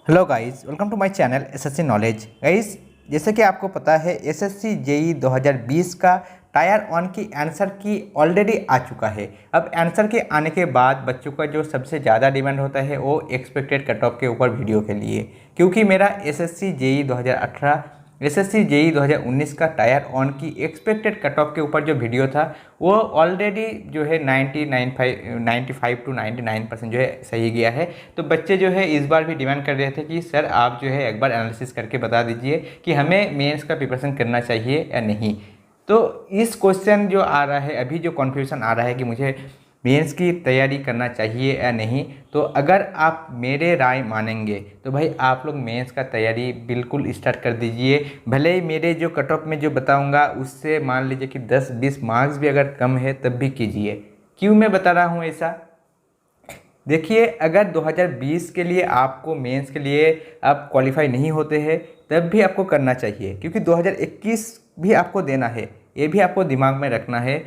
Hello guys, welcome to my channel SSC knowledge. Guys, जैसे कि आपको पता है एसएससी जेई 2020 का टायर 1 की आंसर की ऑलरेडी आ चुका है। अब आंसर के आने के बाद बच्चों का जो सबसे ज़्यादा डिमांड होता है वो एक्सपेक्टेड कट ऑफ के ऊपर वीडियो के लिए, क्योंकि मेरा एसएससी जेई 2018 एसएससी जेई 2019 का टायर 1 की एक्सपेक्टेड कट ऑफ के ऊपर जो वीडियो था वो ऑलरेडी जो है 95 टू 99% जो है सही गया है। तो बच्चे जो है इस बार भी डिमांड कर रहे थे कि सर आप जो है एक बार एनालिसिस करके बता दीजिए कि हमें मेंस का प्रिपरेशन करना चाहिए या नहीं। तो इस क्वेश्चन जो आ रहा है, अभी जो कन्फ्यूज़न आ रहा है कि मुझे मेंस की तैयारी करना चाहिए या नहीं, तो अगर आप मेरे राय मानेंगे तो भाई आप लोग मेंस का तैयारी बिल्कुल स्टार्ट कर दीजिए। भले ही मेरे जो कट ऑफ में जो बताऊंगा उससे मान लीजिए कि 10-20 मार्क्स भी अगर कम है तब भी कीजिए। क्यों मैं बता रहा हूँ ऐसा? देखिए, अगर 2020 के लिए आपको मेंस के लिए आप क्वालिफाई नहीं होते हैं तब भी आपको करना चाहिए, क्योंकि 2021 भी आपको देना है, ये भी आपको दिमाग में रखना है।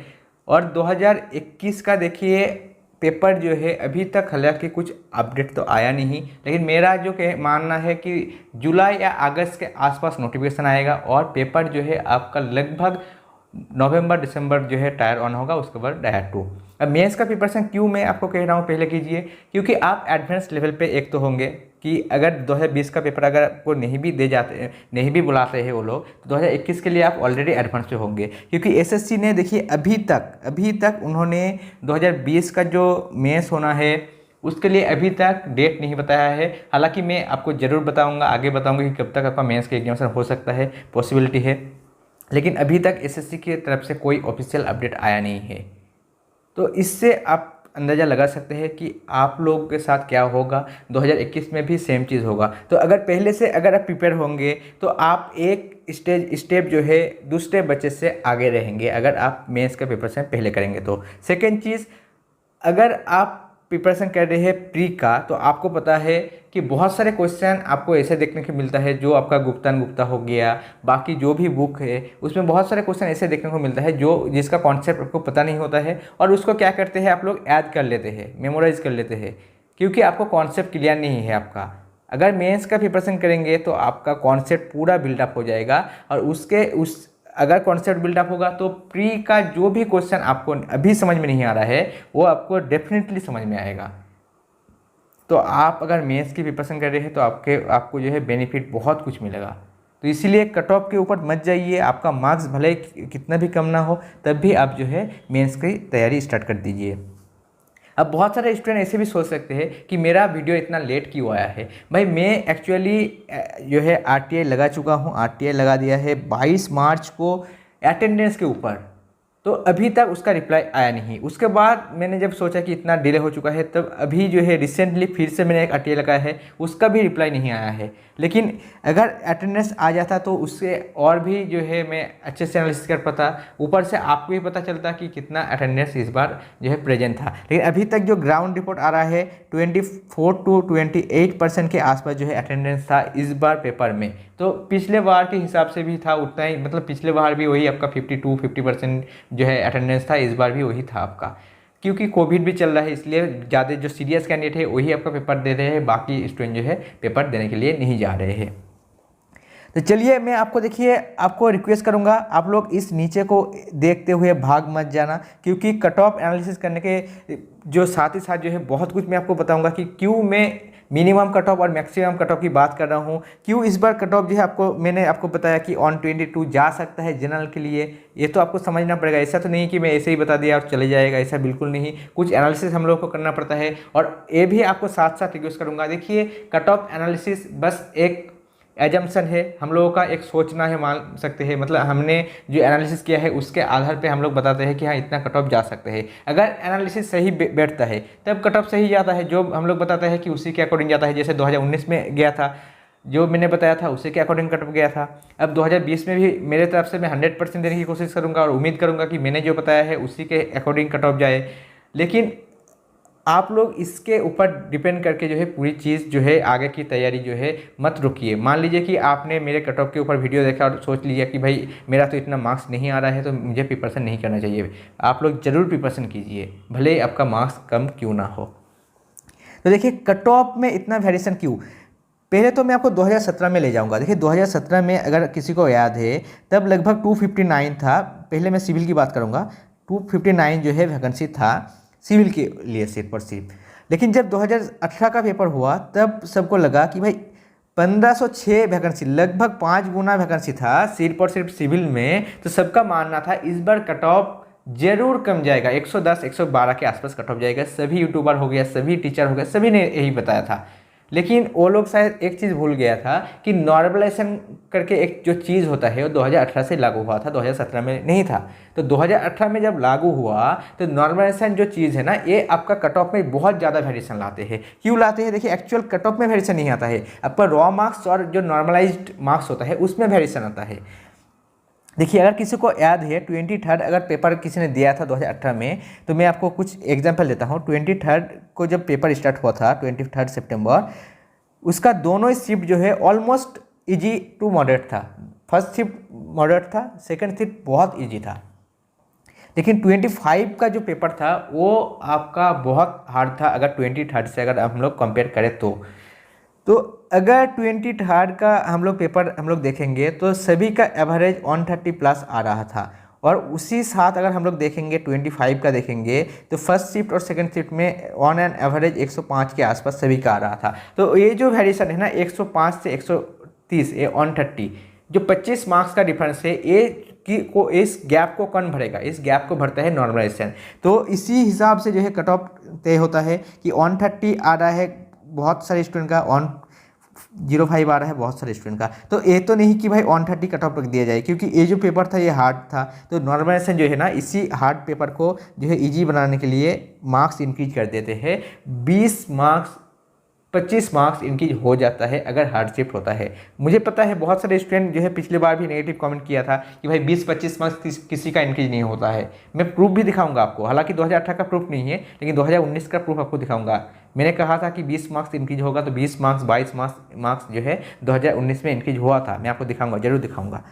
और 2021 का देखिए पेपर जो है अभी तक हालांकि कुछ अपडेट तो आया नहीं, लेकिन मेरा जो मानना है कि जुलाई या अगस्त के आसपास नोटिफिकेशन आएगा और पेपर जो है आपका लगभग नवंबर दिसंबर जो है टायर 1 होगा, उसके बाद टायर 2। अब मेंस का प्रिपरेशन क्यों मैं आपको कह रहा हूँ पहले कीजिए, क्योंकि आप एडवांस लेवल पे एक तो होंगे कि अगर 2020 का पेपर अगर आपको नहीं भी दे जाते, नहीं भी बुलाते हैं वो लोग, तो 2021 के लिए आप ऑलरेडी एडवांस पे होंगे। क्योंकि एसएससी ने देखिए अभी तक उन्होंने 2020 का जो मेंस होना है उसके लिए अभी तक डेट नहीं बताया है। हालांकि मैं आपको ज़रूर बताऊँगा, आगे बताऊँगा कि कब तक आपका मेंस का एग्जामिनेशन हो सकता है, पॉसिबिलिटी है, लेकिन अभी तक एसएससी की तरफ से कोई ऑफिशियल अपडेट आया नहीं है। तो इससे आप अंदाज़ा लगा सकते हैं कि आप लोगों के साथ क्या होगा। 2021 में भी सेम चीज़ होगा। तो अगर पहले से अगर आप प्रिपेयर होंगे तो आप एक स्टेप जो है दूसरे बच्चे से आगे रहेंगे, अगर आप मेंस का प्रिपरेशन पहले करेंगे तो। सेकेंड चीज़, अगर आप प्रिपरेशन कर रहे हैं प्री का, तो आपको पता है कि बहुत सारे क्वेश्चन आपको ऐसे देखने को मिलता है, जो आपका गुप्ता हो गया, बाकी जो भी बुक है उसमें बहुत सारे क्वेश्चन ऐसे देखने को मिलता है जो जिसका कॉन्सेप्ट आपको पता नहीं होता है, और उसको क्या करते हैं आप लोग ऐड कर लेते हैं, मेमोराइज कर लेते हैं, क्योंकि आपको कॉन्सेप्ट क्लियर नहीं है आपका। अगर मेंस का प्रिपरेशन करेंगे तो आपका कॉन्सेप्ट पूरा बिल्डअप हो जाएगा, और अगर कॉन्सेप्ट बिल्डअप होगा तो प्री का जो भी क्वेश्चन आपको अभी समझ में नहीं आ रहा है वो आपको डेफिनेटली समझ में आएगा। तो आप अगर मेंस की प्रिपरेशन कर रहे हैं तो आपको जो है बेनिफिट बहुत कुछ मिलेगा। तो इसीलिए कट ऑफ के ऊपर मत जाइए, आपका मार्क्स भले कितना भी कम ना हो तब भी आप जो है मेंस की तैयारी स्टार्ट कर दीजिए। अब बहुत सारे स्टूडेंट ऐसे भी सोच सकते हैं कि मेरा वीडियो इतना लेट क्यों आया है। भाई मैं एक्चुअली जो है आरटीआई लगा चुका हूँ, आरटीआई लगा दिया है 22 मार्च को अटेंडेंस के ऊपर, तो अभी तक उसका रिप्लाई आया नहीं। उसके बाद मैंने जब सोचा कि इतना डिले हो चुका है, तब अभी जो है रिसेंटली फिर से मैंने एक आरटीआई लगाया है, उसका भी रिप्लाई नहीं आया है। लेकिन अगर अटेंडेंस आ जाता तो उससे और भी जो है मैं अच्छे से एनालिसिस कर पाता, ऊपर से आपको भी पता चलता कि कितना अटेंडेंस इस बार जो है प्रेजेंट था। लेकिन अभी तक जो ग्राउंड रिपोर्ट आ रहा है 24 टू 28% के आसपास जो है अटेंडेंस था इस बार पेपर में। तो पिछले बार के हिसाब से भी था उतना ही, मतलब पिछले बार भी वही आपका 50% जो है अटेंडेंस था, इस बार भी वही था आपका। क्योंकि कोविड भी चल रहा है इसलिए ज़्यादा जो सीरियस कैंडिडेट है वही आपका पेपर दे रहे हैं, बाकी स्टूडेंट जो है पेपर देने के लिए नहीं जा रहे हैं। तो चलिए मैं आपको देखिए आपको रिक्वेस्ट करूंगा, आप लोग इस नीचे को देखते हुए भाग मत जाना, क्योंकि कट ऑफ एनालिसिस करने के जो साथ ही साथ जो है बहुत कुछ मैं आपको बताऊंगा कि क्यों मैं मिनिमम कट ऑफ और मैक्सिमम कट ऑफ की बात कर रहा हूँ, क्यों इस बार कट ऑफ जो है मैंने आपको बताया कि 122 जा सकता है जनरल के लिए। ये तो आपको समझना पड़ेगा, ऐसा तो नहीं कि मैं ऐसे ही बता दिया और चले जाएगा, ऐसा बिल्कुल नहीं। कुछ एनालिसिस हम लोग को करना पड़ता है, और ये भी आपको साथ साथ रिक्वेस्ट करूँगा। देखिए कट ऑफ एनालिसिस बस एक एजम्पशन है, हम लोगों का एक सोचना है, मान सकते हैं, मतलब हमने जो एनालिसिस किया है उसके आधार पे हम लोग बताते हैं कि हाँ इतना कट ऑफ जा सकते हैं। अगर एनालिसिस सही बैठता है तब कट ऑफ सही जाता है, जो हम लोग बताते हैं कि उसी के अकॉर्डिंग जाता है। जैसे 2019 में गया था, जो मैंने बताया था उसी के अकॉर्डिंग कट ऑफ गया था। अब 2020 में भी मेरे तरफ से मैं 100% देने की कोशिश करूँगा और उम्मीद करूँगा कि मैंने जो बताया है उसी के अकॉर्डिंग कट ऑफ जाए। लेकिन आप लोग इसके ऊपर डिपेंड करके जो है पूरी चीज़ जो है आगे की तैयारी जो है मत रुकिए। मान लीजिए कि आपने मेरे कट ऑफ के ऊपर वीडियो देखा और सोच लिया कि भाई मेरा तो इतना मार्क्स नहीं आ रहा है तो मुझे प्रिपरेशन नहीं करना चाहिए। आप लोग ज़रूर प्रिपरेशन कीजिए, भले ही आपका मार्क्स कम क्यों ना हो। तो देखिए कट ऑफ में इतना वेरिएशन क्यों, पहले तो मैं आपको 2017 में ले जाऊंगा। देखिए 2017 में अगर किसी को याद है तब लगभग 259 था। पहले मैं सिविल की बात करूंगा। 259 जो है वैकेंसी था सिविल के लिए सीट पर सिर्फ। लेकिन जब 2018 का पेपर हुआ तब सबको लगा कि भाई 1506 वैकेंसी, लगभग 5 गुना वैकेंसी था सिर्फ और सिर्फ सिविल में। तो सबका मानना था इस बार कट ऑफ जरूर कम जाएगा, 110 112 के आसपास कट ऑफ जाएगा। सभी यूट्यूबर हो गया, सभी टीचर हो गया, सभी ने यही बताया था। लेकिन वो लोग शायद एक चीज़ भूल गया था कि नॉर्मलाइजेशन करके एक जो चीज़ होता है वो 2018 से लागू हुआ था, 2017 में नहीं था। तो 2018 में जब लागू हुआ तो नॉर्मलाइजेशन जो चीज़ है ना, ये आपका कट ऑफ में बहुत ज़्यादा वेरिएशन लाते हैं। क्यों लाते हैं? देखिए एक्चुअल कट ऑफ में वेरिएशन नहीं आता है, आपका रॉ मार्क्स और जो नॉर्मलाइज्ड मार्क्स होता है उसमें वेरिएशन आता है। देखिए अगर किसी को याद है 23 अगर पेपर किसी ने दिया था 2018 में, तो मैं आपको कुछ एग्जांपल देता हूँ। 23 को जब पेपर स्टार्ट हुआ था 23 सितंबर, उसका दोनों शिफ्ट जो है ऑलमोस्ट इजी टू मॉडरेट था। फर्स्ट शिफ्ट मॉडरेट था, सेकंड शिफ्ट बहुत इजी था। लेकिन 25 का जो पेपर था वो आपका बहुत हार्ड था अगर 23 से अगर हम लोग कंपेयर करें तो अगर 23 का हम लोग पेपर हम लोग देखेंगे तो सभी का एवरेज 130 प्लस आ रहा था। और उसी साथ अगर हम लोग देखेंगे 25 का देखेंगे तो फर्स्ट शिफ्ट और सेकंड शिफ्ट में ऑन एन एवरेज 105 के आसपास सभी का आ रहा था। तो ये जो वेरिएशन है ना 105 से 130, ये 130 जो 25 मार्क्स का डिफरेंस है, ये को इस गैप को कौन भरेगा? इस गैप को भरता है नॉर्मलाइजेशन। तो इसी हिसाब से जो है कट ऑफ तय होता है कि 130 आ रहा है बहुत सारे स्टूडेंट का, 105 आ रहा है बहुत सारे स्टूडेंट का। तो ये तो नहीं कि भाई 130 कट ऑफ रख दिया जाए, क्योंकि ये जो पेपर था ये हार्ड था। तो नॉर्मलाइजेशन जो है ना इसी हार्ड पेपर को जो है इजी बनाने के लिए मार्क्स इंक्रीज कर देते हैं। 20 मार्क्स 25 मार्क्स इंक्रीज हो जाता है अगर हार्ड शिफ्ट होता है। मुझे पता है बहुत सारे स्टूडेंट जो है पिछली बार भी नेगेटिव कमेंट किया था कि भाई 20-25 मार्क्स किसी का इंक्रीज नहीं होता है। मैं प्रूफ भी दिखाऊंगा आपको, हालांकि 2018 का प्रूफ नहीं है लेकिन 2019 का प्रूफ आपको दिखाऊंगा। मैंने कहा था कि 20 मार्क्स इंक्रीज होगा, तो 20 मार्क्स 22 मार्क्स जो है 2019 में इंक्रीज हुआ था। मैं आपको दिखाऊंगा, जरूर दिखाऊंगा।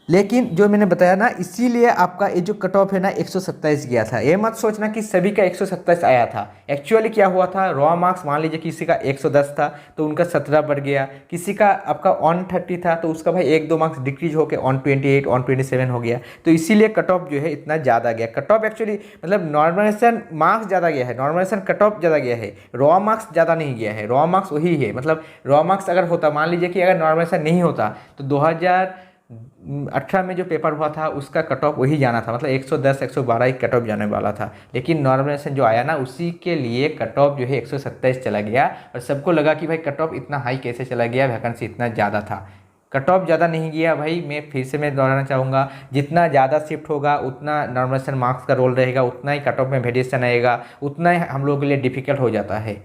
लेकिन जो मैंने बताया ना, इसीलिए आपका ये जो कट ऑफ है ना 127 गया था। ये मत सोचना कि सभी का 127 आया था। एक्चुअली क्या हुआ था, रॉ मार्क्स मान लीजिए किसी का 110 था तो उनका 17 बढ़ गया, किसी का आपका 130 था तो उसका भाई 1-2 मार्क्स डिक्रीज होकर 128 127 हो गया। तो इसीलिए कट ऑफ जो है इतना ज़्यादा गया। कट ऑफ एक्चुअली मतलब नॉर्मलाइजेशन मार्क्स ज़्यादा गया है, नॉर्मलाइजेशन कट ऑफ ज़्यादा गया है, रॉ मार्क्स ज़्यादा नहीं गया है। रॉ मार्क्स वही है, मतलब रॉ मार्क्स अगर होता, मान लीजिए कि अगर नॉर्मलाइजेशन नहीं होता तो 2018 में जो पेपर हुआ था उसका कट ऑफ वही जाना था, मतलब 110 112 ही कट ऑफ जाने वाला था। लेकिन नॉर्मलाइजेशन जो आया ना उसी के लिए कट ऑफ जो है 127 चला गया। और सबको लगा कि भाई कट ऑफ इतना हाई कैसे चला गया, वैकेंसी इतना ज़्यादा था। कट ऑफ ज़्यादा नहीं गया भाई। मैं फिर से मैं दोहराना चाहूँगा, जितना ज़्यादा शिफ्ट होगा उतना नॉर्मलाइजेशन मार्क्स का रोल रहेगा, उतना ही कट ऑफ में वेरिएशन आएगा, उतना ही हम लोगों के लिए डिफिकल्ट हो जाता है।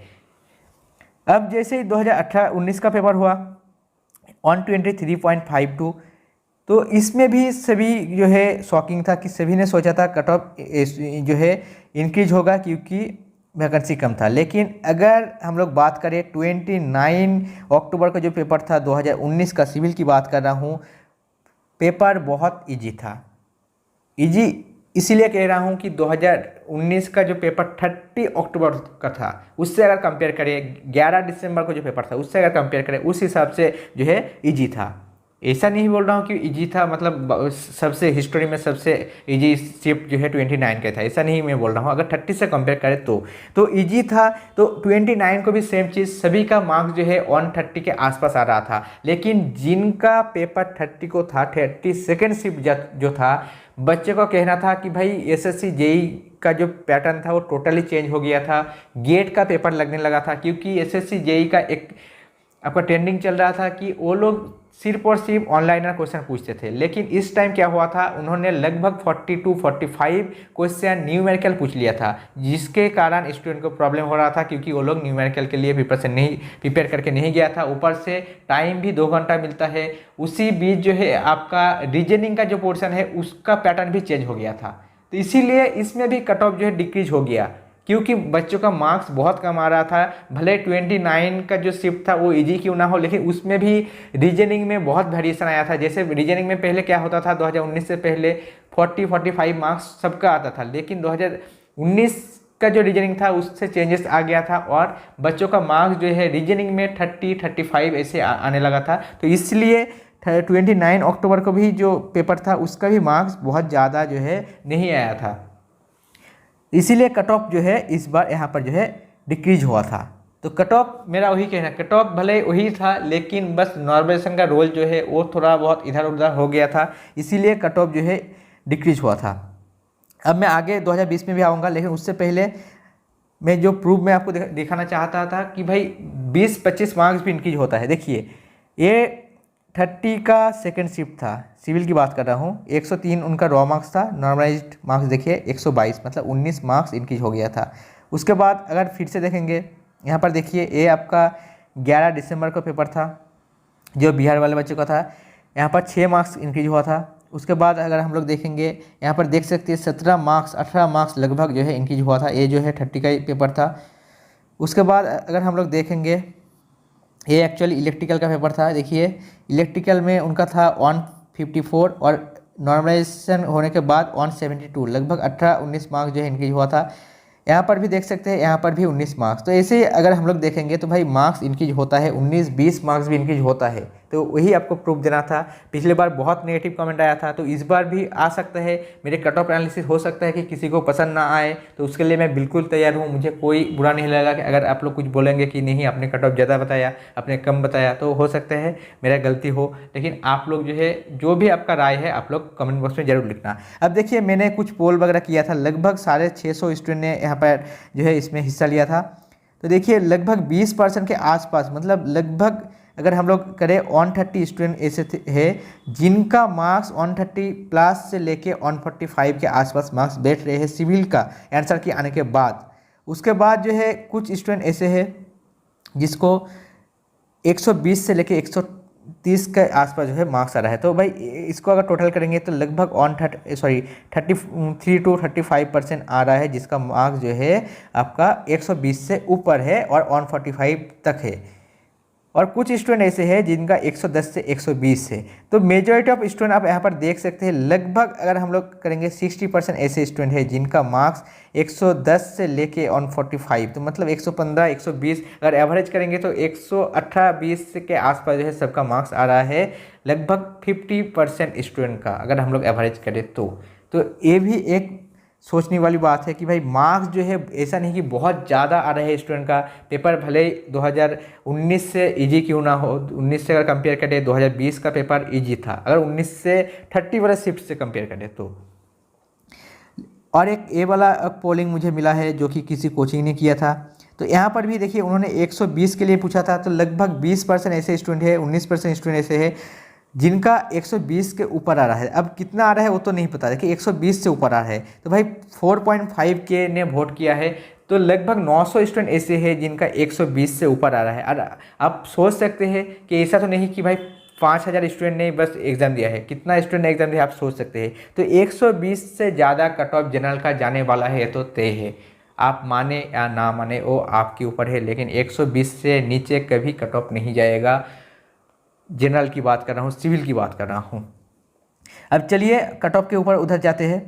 अब जैसे ही 2018-19 का पेपर हुआ 123.52, तो इसमें भी सभी जो है शॉकिंग था कि सभी ने सोचा था कट ऑफ जो है इंक्रीज होगा क्योंकि वैकेंसी कम था। लेकिन अगर हम लोग बात करें 29 अक्टूबर का जो पेपर था 2019 का, सिविल की बात कर रहा हूँ, पेपर बहुत इजी था। इजी इसीलिए कह रहा हूँ कि 2019 का जो पेपर 30 अक्टूबर का था उससे अगर कंपेयर करें 11 दिसंबर को जो पेपर था उससे अगर कंपेयर करें उस हिसाब से जो है इजी था। ऐसा नहीं बोल रहा हूँ कि इजी था मतलब सबसे हिस्ट्री में सबसे इजी शिफ्ट जो है 29 का था, ऐसा नहीं मैं बोल रहा हूँ। अगर 30 से कंपेयर करें तो इजी था। तो 29 को भी सेम चीज़, सभी का मार्क्स जो है 130 के आसपास आ रहा था। लेकिन जिनका पेपर 30 को था, 30 सेकेंड शिफ्ट जो था, बच्चे को कहना था कि भाई एसएससी जेई का जो पैटर्न था वो टोटली चेंज हो गया था। गेट का पेपर लगने लगा था क्योंकि एसएससी जेई का एक आपका ट्रेंडिंग चल रहा था कि वो लोग सिर्फ और सिर्फ ऑनलाइनर क्वेश्चन पूछते थे। लेकिन इस टाइम क्या हुआ था, उन्होंने लगभग 42-45 क्वेश्चन न्यूमेरिकल पूछ लिया था, जिसके कारण स्टूडेंट को प्रॉब्लम हो रहा था क्योंकि वो लोग न्यूमेरिकल के लिए प्रिपेयर करके नहीं गया था। ऊपर से टाइम भी 2 घंटा मिलता है। उसी बीच जो है आपका रीजनिंग का जो पोर्शन है उसका पैटर्न भी चेंज हो गया था। तो इसीलिए इसमें भी कट ऑफ जो है डिक्रीज हो गया क्योंकि बच्चों का मार्क्स बहुत कम आ रहा था। भले 29 का जो शिफ्ट था वो इजी क्यों ना हो, लेकिन उसमें भी रीजनिंग में बहुत वेरिएशन आया था। जैसे रीजनिंग में पहले क्या होता था, 2019 से पहले 40-45 मार्क्स सबका आता था। लेकिन 2019 उसका जो रीजनिंग था उससे चेंजेस आ गया था और बच्चों का मार्क्स जो है रीजनिंग में 30-35 ऐसे आने लगा था। तो इसलिए 29 अक्टूबर को भी जो पेपर था उसका भी मार्क्स बहुत ज़्यादा जो है नहीं आया था, इसीलिए कट ऑफ जो है इस बार यहाँ पर जो है डिक्रीज हुआ था। तो कट ऑफ मेरा वही कहना, कट ऑफ भले वही था लेकिन बस नॉर्मलाइजेशन का रोल जो है वो थोड़ा बहुत इधर उधर हो गया था, इसीलिए कट ऑफ जो है डिक्रीज हुआ था। अब मैं आगे 2020 में भी आऊँगा, लेकिन उससे पहले मैं जो प्रूफ मैं आपको दिखाना चाहता था कि भाई 20-25 मार्क्स भी इंक्रीज होता है। देखिए ये 30 का सेकंड शिफ्ट था, सिविल की बात कर रहा हूँ, 103 उनका रॉ मार्क्स था, नॉर्मलाइज्ड मार्क्स देखिए 122, मतलब 19 मार्क्स इंक्रीज हो गया था। उसके बाद अगर फिर से देखेंगे यहाँ पर देखिए ये आपका 11 दिसंबर का पेपर था जो बिहार वाले बच्चों का था, यहाँ पर 6 मार्क्स इंक्रीज हुआ था। उसके बाद अगर हम लोग देखेंगे यहाँ पर देख सकते हैं 17 मार्क्स 18 मार्क्स लगभग जो है इंक्रीज हुआ था, ये जो है 30 का पेपर था। उसके बाद अगर हम लोग देखेंगे ये एक्चुअली इलेक्ट्रिकल का पेपर था, देखिए इलेक्ट्रिकल में उनका था 154 और नॉर्मलाइजेशन होने के बाद 172, लगभग 18-19 मार्क्स जो है इंक्रीज हुआ था। यहाँ पर भी देख सकते हैं यहाँ पर भी 19 मार्क्स। तो ऐसे अगर हम लोग देखेंगे तो भाई मार्क्स इंक्रीज होता है, 19-20 मार्क्स भी इंक्रीज होता है। तो वही आपको प्रूफ देना था। पिछले बार बहुत नेगेटिव कमेंट आया था, तो इस बार भी आ सकता है। मेरे कट ऑफ एनालिसिस हो सकता है कि किसी को पसंद ना आए, तो उसके लिए मैं बिल्कुल तैयार हूँ। मुझे कोई बुरा नहीं लगेगा कि अगर आप लोग कुछ बोलेंगे कि नहीं आपने कट ऑफ ज़्यादा बताया, आपने कम बताया, तो हो सकता है मेरा गलती हो। लेकिन आप लोग जो है जो भी आपका राय है आप लोग कमेंट बॉक्स में ज़रूर लिखना। अब देखिए मैंने कुछ पोल वगैरह किया था, लगभग 650 स्टूडेंट ने यहाँ पर जो है इसमें हिस्सा लिया था। तो देखिए लगभग 20% के आसपास, मतलब लगभग अगर हम लोग करें 130 स्टूडेंट ऐसे है जिनका मार्क्स 130 प्लस से लेके 145 के आसपास मार्क्स बैठ रहे हैं सिविल का आंसर के आने के बाद। उसके बाद जो है कुछ स्टूडेंट ऐसे है जिसको 120 से लेके 130 के आसपास जो है मार्क्स आ रहा है। तो भाई इसको अगर टोटल करेंगे तो लगभग 33-35% आ रहा है, जिसका मार्क्स जो है आपका 120 से ऊपर है और 145 तक है। और कुछ स्टूडेंट ऐसे हैं जिनका 110 से 120 है। तो मेजॉरिटी ऑफ स्टूडेंट आप यहाँ पर देख सकते हैं, लगभग अगर हम लोग करेंगे 60% ऐसे स्टूडेंट हैं जिनका मार्क्स 110 से लेके 145, तो मतलब 115-120 अगर एवरेज करेंगे तो 118-120 के आसपास जो है सबका मार्क्स आ रहा है, लगभग 50% स्टूडेंट का अगर हम लोग एवरेज करें तो ये भी एक सोचने वाली बात है कि भाई मार्क्स जो है ऐसा नहीं कि बहुत ज़्यादा आ रहे हैं स्टूडेंट का। पेपर भले 2019 से इजी क्यों ना हो, 19 से अगर कंपेयर करें 2020 का पेपर इजी था, अगर 19 से 30 वाला शिफ्ट से कंपेयर करें तो। और एक ए वाला पोलिंग मुझे मिला है जो कि किसी कोचिंग ने किया था, तो यहाँ पर भी देखिए उन्होंने 120 के लिए पूछा था, तो लगभग 20% ऐसे स्टूडेंट है, 19% स्टूडेंट ऐसे है जिनका 120 के ऊपर आ रहा है। अब कितना आ रहा है वो तो नहीं पता, देखिए 120 से ऊपर आ रहा है, तो भाई 4.5 के ने वोट किया है, तो लगभग 900 स्टूडेंट ऐसे हैं जिनका 120 से ऊपर आ रहा है। और आप सोच सकते हैं कि ऐसा तो नहीं कि भाई 5000 स्टूडेंट ने बस एग्ज़ाम दिया है, कितना स्टूडेंट ने एग्ज़ाम दिया आप सोच सकते हैं। तो 120 से ज़्यादा कट ऑफ जनरल का जाने वाला है, ये तो तय है। आप माने या ना माने वो आपके ऊपर है, लेकिन 120 से नीचे कभी कट ऑफ नहीं जाएगा। जनरल की बात कर रहा हूँ, सिविल की बात कर रहा हूँ। अब चलिए कट ऑफ के ऊपर उधर जाते हैं।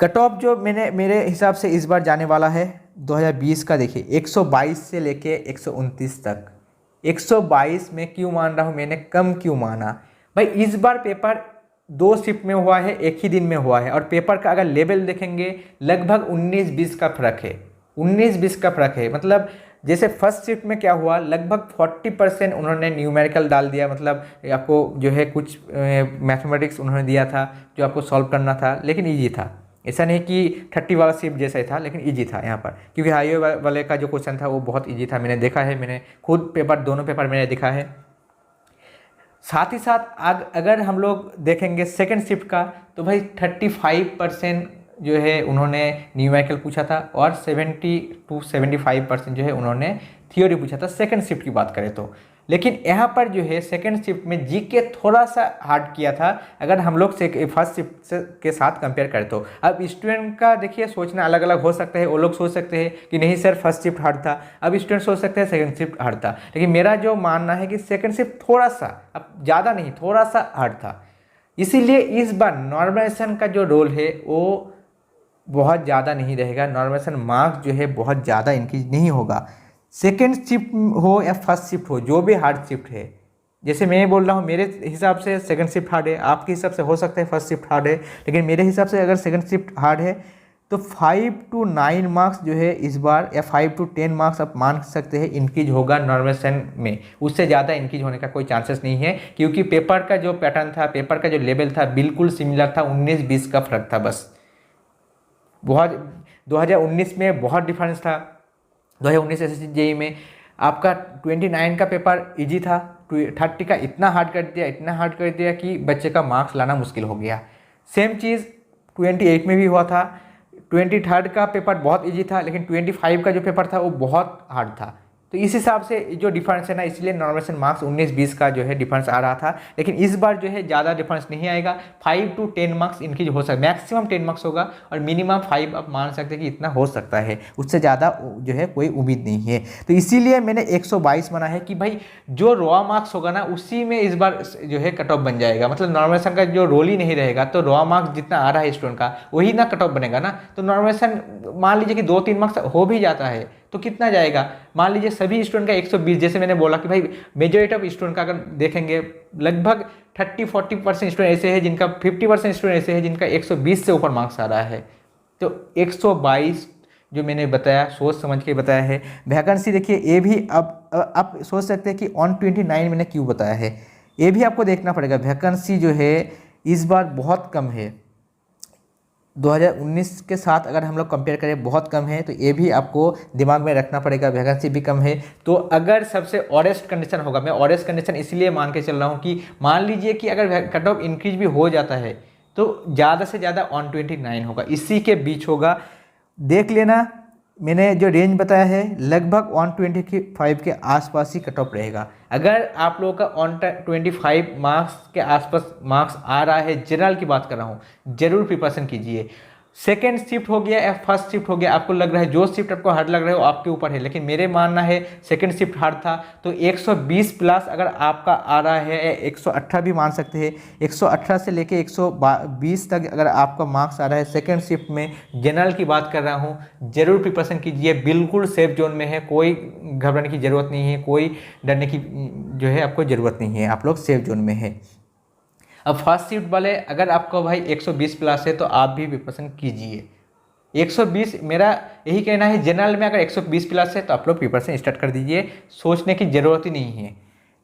कट ऑफ जो मेरे हिसाब से इस बार जाने वाला है 2020 का, देखिए 122 से लेके 129 तक। 122 में क्यों मान रहा हूँ, मैंने कम क्यों माना भाई, इस बार पेपर 2 शिफ्ट में हुआ है, एक ही दिन में हुआ है, और पेपर का अगर लेवल देखेंगे लगभग 19-20 का फर्क है, 19-20 का फर्क है। मतलब जैसे फर्स्ट शिफ्ट में क्या हुआ, लगभग 40% उन्होंने न्यूमेरिकल डाल दिया, मतलब आपको जो है कुछ मैथमेटिक्स उन्होंने दिया था जो आपको सॉल्व करना था, लेकिन ईजी था। ऐसा नहीं कि 30 वाला शिफ्ट जैसा ही था, लेकिन ईजी था यहाँ पर, क्योंकि हाईवे वाले का जो क्वेश्चन था वो बहुत ईजी था। मैंने देखा है, मैंने खुद पेपर दोनों पेपर मैंने देखा है। साथ ही साथ अगर हम लोग देखेंगे सेकेंड शिफ्ट का, तो भाई 35% जो है उन्होंने न्यूमेरिकल पूछा था और 70-75% जो है उन्होंने थियोरी पूछा था, सेकंड शिफ्ट की बात करें तो। लेकिन यहाँ पर जो है सेकंड शिफ्ट में जीके थोड़ा सा हार्ड किया था अगर हम लोग फर्स्ट शिफ्ट के साथ कंपेयर करें तो। अब स्टूडेंट का देखिए सोचना अलग अलग हो सकता है, वो लोग सोच सकते हैं कि नहीं सर फर्स्ट शिफ्ट हार्ड था, अब स्टूडेंट सोच सकते हैं सेकंड शिफ्ट हार्ड था। लेकिन मेरा जो मानना है कि सेकंड शिफ्ट थोड़ा सा, अब ज़्यादा नहीं, थोड़ा सा हार्ड था। इसीलिए इस बार नॉर्मलाइजेशन का जो रोल है वो बहुत ज़्यादा नहीं रहेगा, नॉर्मलाइजेशन मार्क्स जो है बहुत ज़्यादा इंक्रीज नहीं होगा। सेकेंड शिफ्ट हो या फर्स्ट शिफ्ट हो, जो भी हार्ड शिफ्ट है, जैसे मैं बोल रहा हूँ मेरे हिसाब से सेकंड शिफ्ट हार्ड है, आपके हिसाब से हो सकता है फर्स्ट शिफ्ट हार्ड है, लेकिन मेरे हिसाब से अगर सेकंड शिफ्ट हार्ड है तो 5 to 9 मार्क्स जो है इस बार, या 5 to 10 मार्क्स आप मान सकते हैं इंक्रीज होगा नॉर्मलाइजेशन में। उससे ज़्यादा इंक्रीज होने का कोई चांसेस नहीं है, क्योंकि पेपर का जो पैटर्न था, पेपर का जो लेवल था, बिल्कुल सिमिलर था, 19-20 का फर्क था बस। बहुत 2019 में बहुत डिफरेंस था। 2019 एसएससी जेईई में आपका 29 का पेपर इजी था, 30 का इतना हार्ड कर दिया कि बच्चे का मार्क्स लाना मुश्किल हो गया। सेम चीज़ 28 में भी हुआ था। 23 का पेपर बहुत इजी था, लेकिन 25 का जो पेपर था वो बहुत हार्ड था। तो इस हिसाब से जो डिफरेंस है ना, इसलिए नॉर्मलाइजेशन मार्क्स 19-20 का जो है डिफरेंस आ रहा था। लेकिन इस बार जो है ज़्यादा डिफरेंस नहीं आएगा, 5 to 10 मार्क्स इनक्रीज हो सकता है, मैक्सिमम 10 मार्क्स होगा और मिनिमम 5 आप मान सकते हैं कि इतना हो सकता है, उससे ज़्यादा जो है कोई उम्मीद नहीं है। तो इसीलिए मैंने 122 माना है कि भाई जो रॉ मार्क्स होगा ना उसी में इस बार जो है कट ऑफ बन जाएगा, मतलब नॉर्मलाइजेशन का जो रोल ही नहीं रहेगा, तो रॉ मार्क्स जितना आ रहा है स्टूडेंट का वही ना कट ऑफ बनेगा ना। तो नॉर्मलाइजेशन मान लीजिए कि 2-3 मार्क्स हो भी जाता है तो कितना जाएगा, मान लीजिए सभी स्टूडेंट का 120, जैसे मैंने बोला कि भाई मेजॉरिटी ऑफ स्टूडेंट का अगर देखेंगे लगभग 30-40% स्टूडेंट ऐसे हैं जिनका, 50% स्टूडेंट ऐसे हैं जिनका 120 से ऊपर मार्क्स आ रहा है। तो 122 जो मैंने बताया सोच समझ के बताया है। वैकेंसी देखिए ये भी अब आप सोच सकते हैं कि 129 मैंने क्यों बताया है, ये भी आपको देखना पड़ेगा। वैकेंसी जो है इस बार बहुत कम है, 2019 के साथ अगर हम लोग कंपेयर करें बहुत कम है, तो ये भी आपको दिमाग में रखना पड़ेगा, वैकेंसी भी कम है। तो अगर सबसे ऑरेस्ट कंडीशन होगा, मैं ऑरेस्ट कंडीशन इसलिए मान के चल रहा हूँ कि मान लीजिए कि अगर कट ऑफ इंक्रीज भी हो जाता है तो ज़्यादा से ज़्यादा 129 होगा, इसी के बीच होगा। देख लेना मैंने जो रेंज बताया है लगभग 125 के आसपास ही कट ऑफ रहेगा। अगर आप लोगों का 125 मार्क्स के आसपास मार्क्स आ रहा है, जनरल की बात कर रहा हूँ, जरूर प्रिपरेशन कीजिए। सेकेंड शिफ्ट हो गया या फर्स्ट शिफ्ट हो गया, आपको लग रहा है जो शिफ्ट आपको हार्ड लग रहा है वो आपके ऊपर है, लेकिन मेरे मानना है सेकेंड शिफ्ट हार्ड था। तो 120 प्लस अगर आपका आ रहा है, 118 भी मान सकते हैं, 118 से लेके 120 तक अगर आपका मार्क्स आ रहा है सेकेंड शिफ्ट में, जनरल की बात कर रहा हूँ, जरूर प्रिपरेशन कीजिए, बिल्कुल सेफ जोन में है, कोई घबराने की ज़रूरत नहीं है, कोई डरने की जो है आपको ज़रूरत नहीं है, आप लोग सेफ जोन में है। अब फर्स्ट शिफ्ट वाले अगर आपको भाई 120 प्लस है तो आप भी प्रिपरेशन कीजिए। 120 मेरा यही कहना है, जनरल में अगर 120 प्लस है तो आप लोग प्रिपरेशन स्टार्ट कर दीजिए, सोचने की ज़रूरत ही नहीं है।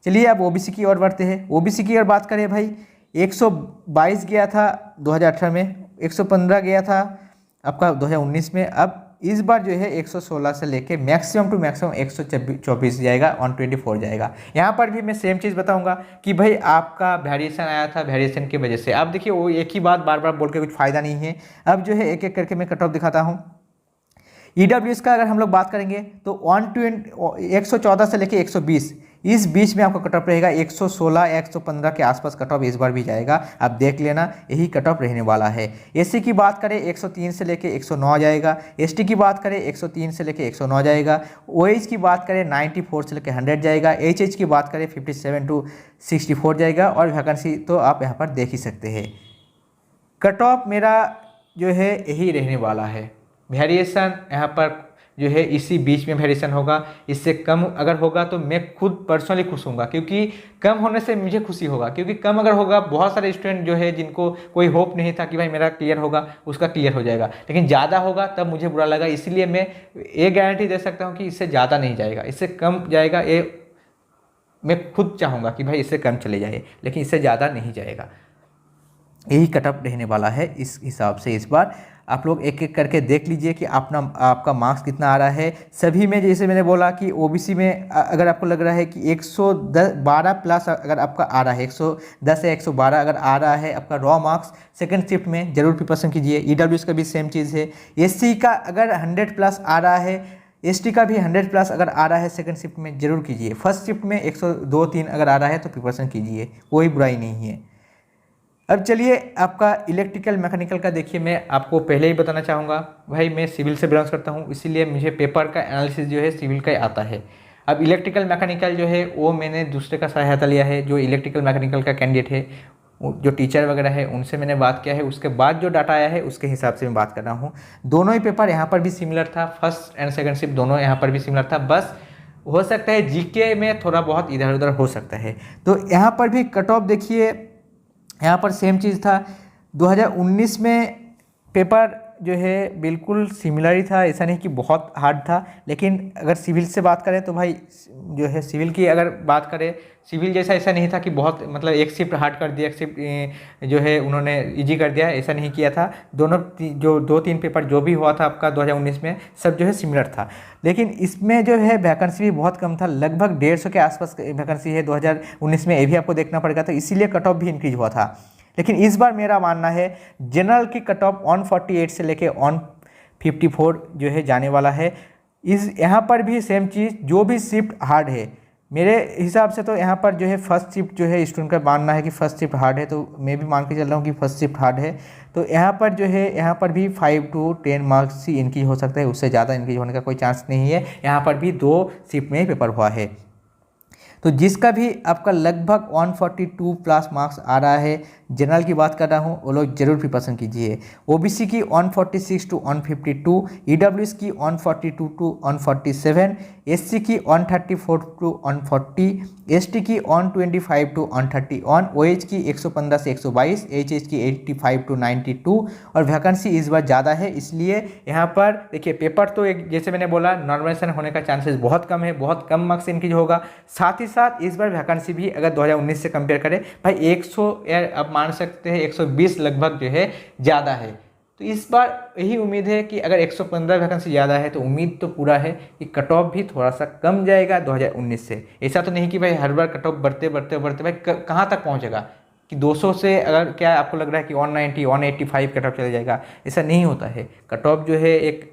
चलिए अब ओबीसी की ओर बढ़ते हैं। ओबीसी की ओर बात करें भाई, 122 गया था 2018 में, 115 गया था आपका 2019 में, अब इस बार जो है 116 से लेके मैक्सिमम टू मैक्सिमम 124 जाएगा, 124 जाएगा। यहाँ पर भी मैं सेम चीज़ बताऊंगा कि भाई आपका वेरिएशन आया था, वेरिएशन की वजह से आप देखिए वो एक ही बात बार बार बोल के कुछ फ़ायदा नहीं है। अब जो है एक एक करके मैं कट ऑफ दिखाता हूँ। ईडब्ल्यूएस का अगर हम लोग बात करेंगे तो 114 से लेके 120 इस बीच में आपका कट ऑफ रहेगा, 116 या 115 के आसपास कट ऑफ इस बार भी जाएगा, आप देख लेना यही कट ऑफ रहने वाला है। एससी की बात करें 103 से लेके 109 जाएगा, एसटी की बात करें 103 से लेके 109 जाएगा, ओएच की बात करें 94 से लेके 100 जाएगा, एचएच की बात करें 57 to 64 जाएगा, और वैकेंसी तो आप यहाँ पर देख ही सकते हैं। कट ऑफ मेरा जो है यही रहने वाला है, वेरिएशन यहाँ पर जो है इसी बीच में वेरिएशन होगा, इससे कम अगर होगा तो मैं खुद पर्सनली खुश होऊंगा, क्योंकि कम होने से मुझे खुशी होगा, क्योंकि कम अगर होगा बहुत सारे स्टूडेंट जो है जिनको कोई होप नहीं था कि भाई मेरा क्लियर होगा, उसका क्लियर हो जाएगा, लेकिन ज़्यादा होगा तब मुझे बुरा लगा। इसीलिए मैं ये गारंटी दे सकता हूँ कि इससे ज़्यादा नहीं जाएगा, इससे कम जाएगा, ये मैं खुद चाहूँगा कि भाई इससे कम चले जाए, लेकिन इससे ज़्यादा नहीं जाएगा। यही कटअप रहने वाला है। इस हिसाब से इस बार आप लोग एक एक करके देख लीजिए कि आपका मार्क्स कितना आ रहा है। सभी में जैसे मैंने बोला कि ओबीसी में अगर आपको लग रहा है कि 112 प्लस अगर आपका आ रहा है, 110 या 112 अगर आ रहा है आपका रॉ मार्क्स सेकंड शिफ्ट में, जरूर प्रिपरेशन कीजिए। ईडब्ल्यूएस का भी सेम चीज़ है। एससी का अगर 100 प्लस आ रहा है, एसटी का भी 100 प्लस अगर आ रहा है सेकंड शिफ्ट में, जरूर कीजिए। फर्स्ट शिफ्ट में 102-3 अगर आ रहा है तो प्रिपरेशन कीजिए, कोई बुराई नहीं है। अब चलिए आपका इलेक्ट्रिकल मैकेनिकल का देखिए, मैं आपको पहले ही बताना चाहूँगा भाई मैं सिविल से बिलोंग करता हूँ, इसीलिए मुझे पेपर का एनालिसिस जो है सिविल का आता है। अब इलेक्ट्रिकल मैकेनिकल जो है वो मैंने दूसरे का सहायता लिया है, जो इलेक्ट्रिकल मैकेनिकल का कैंडिडेट है जो टीचर वगैरह है उनसे मैंने बात किया है, उसके बाद जो डाटा आया है उसके हिसाब से मैं बात कर रहा हूँ। दोनों ही पेपर यहाँ पर भी सिमिलर था, फर्स्ट एंड सेकंड शिफ्ट दोनों यहाँ पर भी सिमिलर था, बस हो सकता है जीके में थोड़ा बहुत इधर उधर हो सकता है। तो यहाँ पर भी कट ऑफ देखिए, यहाँ पर सेम चीज़ था। 2019 में पेपर जो है बिल्कुल सिमिलर ही था, ऐसा नहीं कि बहुत हार्ड था। लेकिन अगर सिविल से बात करें तो भाई जो है सिविल की अगर बात करें, सिविल जैसा ऐसा नहीं था कि बहुत मतलब एक शिफ्ट हार्ड कर दिया, एक शिफ्ट जो है उन्होंने इजी कर दिया, ऐसा नहीं किया था। दोनों जो 2-3 पेपर जो भी हुआ था आपका 2019 में सब जो है सिमिलर था। लेकिन इसमें जो है वैकेंसी भी बहुत कम था, लगभग 150 के आसपास वैकेंसी है 2019 में, ये भी आपको देखना पड़ेगा, तो इसीलिए कट ऑफ भी इंक्रीज हुआ था। लेकिन इस बार मेरा मानना है जनरल की कट ऑफ 148 से लेके 154 जो है जाने वाला है। इस यहाँ पर भी सेम चीज़, जो भी शिफ्ट हार्ड है मेरे हिसाब से, तो यहाँ पर जो है फर्स्ट शिफ्ट जो है स्टूडेंट का मानना है कि फर्स्ट शिफ्ट हार्ड है, तो मैं भी मान के चल रहा हूँ कि फर्स्ट शिफ्ट हार्ड है। तो यहाँ पर जो है यहाँ पर भी 5 to 10 मार्क्स ही इंक्रीज हो सकता है, उससे ज़्यादा इंक्रीज होने का कोई चांस नहीं है। यहाँ पर भी 2 शिफ्ट में ही पेपर हुआ है। तो जिसका भी आपका लगभग 142 प्लस मार्क्स आ रहा है, जनरल की बात कर रहा हूँ, वो लोग जरूर प्रिपरेशन कीजिए। ओबीसी की 146 to 152, ईडब्ल्यूएस की 142 to 147, एससी की 134 to 140, एसटी की 125 to 131, ओएच की 115 से 122, एचएच की 85 to 92। और वैकेंसी इस बार ज़्यादा है, इसलिए यहाँ पर देखिए पेपर तो एक जैसे मैंने बोला नॉर्मलाइजेशन होने का चांसेस बहुत कम है, बहुत कम मार्क्स इनकी होगा। साथ ही साथ इस बार वैकेंसी भी अगर 2019 से कंपेयर करें भाई 100 अब मान सकते हैं 120 लगभग जो है ज़्यादा है। तो इस बार यही उम्मीद है कि अगर 115 वैकेंसी ज़्यादा है तो उम्मीद तो पूरा है कि कट ऑफ भी थोड़ा सा कम जाएगा 2019 से। ऐसा तो नहीं कि भाई हर बार कट ऑफ बढ़ते बढ़ते बढ़ते भाई कहाँ तक पहुँचेगा कि 200 से अगर क्या आपको लग रहा है कि 190 185 कट ऑफ चला जाएगा, ऐसा नहीं होता है। कट ऑफ जो है एक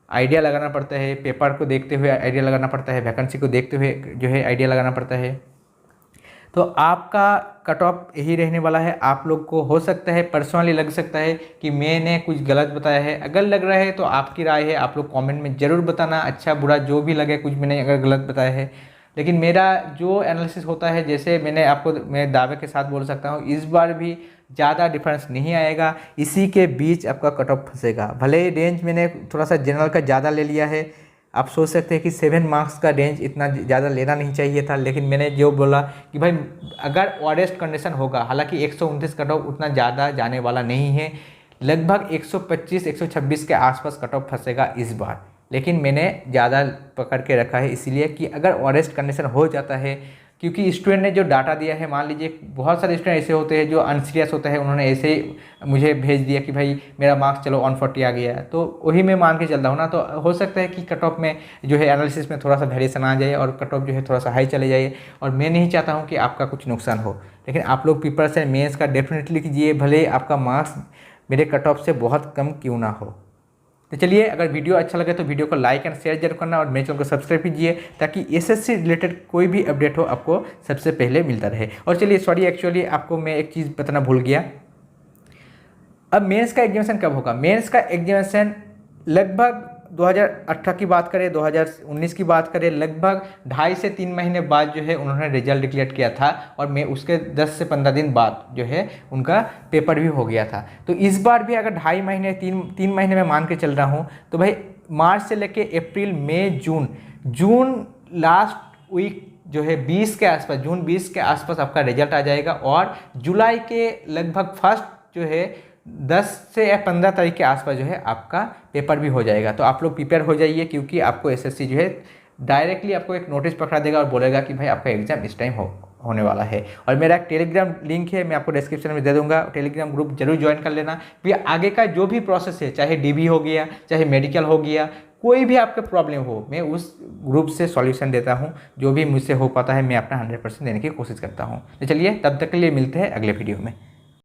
आइडिया लगाना पड़ता है, पेपर को देखते हुए आइडिया लगाना पड़ता है, वैकेंसी को देखते हुए जो है आइडिया लगाना पड़ता है। तो आपका कट ऑफ यही रहने वाला है। आप लोग को हो सकता है पर्सनली लग सकता है कि मैंने कुछ गलत बताया है, अगर लग रहा है तो आपकी राय है, आप लोग कमेंट में ज़रूर बताना, अच्छा बुरा जो भी लगे, कुछ मैंने अगर गलत बताया है। लेकिन मेरा जो एनालिसिस होता है, जैसे मैंने आपको मैं दावे के साथ बोल सकता हूँ, इस बार भी ज़्यादा डिफरेंस नहीं आएगा, इसी के बीच आपका कट ऑफ फंसेगा। भले ही रेंज मैंने थोड़ा सा जनरल का ज़्यादा ले लिया है, आप सोच सकते हैं कि 7 मार्क्स का रेंज इतना ज़्यादा लेना नहीं चाहिए था, लेकिन मैंने जो बोला कि भाई अगर ऑरेस्ट कंडीशन होगा, हालांकि 129 कट ऑफ उतना ज़्यादा जाने वाला नहीं है, लगभग 125-126 के आसपास कट ऑफ फंसेगा इस बार। लेकिन मैंने ज़्यादा पकड़ के रखा है इसलिए कि अगर ऑरेस्ट कंडीशन हो जाता है, क्योंकि स्टूडेंट ने जो डाटा दिया है, मान लीजिए बहुत सारे स्टूडेंट ऐसे होते हैं जो अनसीरियस होते हैं, उन्होंने ऐसे ही मुझे भेज दिया कि भाई मेरा मार्क्स चलो 140 आ गया है, तो वही मैं मान के चलता हूँ ना। तो हो सकता है कि कट ऑफ में जो है एनालिसिस में थोड़ा सा वेरिएशन आ जाए और कट ऑफ जो है थोड़ा सा हाई चले जाए, और मैं नहीं चाहता हूँ कि आपका कुछ नुकसान हो। लेकिन आप लोग प्रिपरेशन मेंस का डेफिनेटली कीजिए, भले आपका मार्क्स मेरे कट ऑफ से बहुत कम क्यों ना हो। तो चलिए, अगर वीडियो अच्छा लगे तो वीडियो को लाइक एंड शेयर जरूर करना, और मेरे चैनल को सब्सक्राइब कीजिए ताकि एसएससी रिलेटेड कोई भी अपडेट हो आपको सबसे पहले मिलता रहे। और चलिए सॉरी, एक्चुअली आपको मैं एक चीज़ बताना भूल गया। अब मेंस का एग्जामिनेशन कब होगा? मेंस का एग्जामिनेशन लगभग 2018 की बात करें, 2019 की बात करें, लगभग 2.5 से 3 महीने बाद जो है उन्होंने रिजल्ट डिक्लेयर किया था, और मैं उसके 10 से 15 दिन बाद जो है उनका पेपर भी हो गया था। तो इस बार भी अगर 2.5 महीने 3 महीने में मान के चल रहा हूँ, तो भाई मार्च से लेके अप्रैल, मई, जून लास्ट वीक जो है 20 के आसपास, जून 20 के आसपास आपका रिजल्ट आ जाएगा, और जुलाई के लगभग फर्स्ट जो है 10 से या 15 तारीख के आसपास जो है आपका पेपर भी हो जाएगा। तो आप लोग प्रिपेयर हो जाइए, क्योंकि आपको एसएससी जो है डायरेक्टली आपको एक नोटिस पकड़ा देगा और बोलेगा कि भाई आपका एग्जाम इस टाइम होने वाला है। और मेरा एक टेलीग्राम लिंक है, मैं आपको डिस्क्रिप्शन में दे दूंगा, टेलीग्राम ग्रुप जरूर ज्वाइन कर लेना। फिर आगे का जो भी प्रोसेस है, चाहे डीबी हो गया, चाहे मेडिकल हो गया, कोई भी आपका प्रॉब्लम हो, मैं उस ग्रुप से सॉल्यूशन देता हूं। जो भी मुझसे हो पाता है मैं अपना 100% देने की कोशिश करता हूं। तो चलिए, तब तक के लिए मिलते हैं अगले वीडियो में।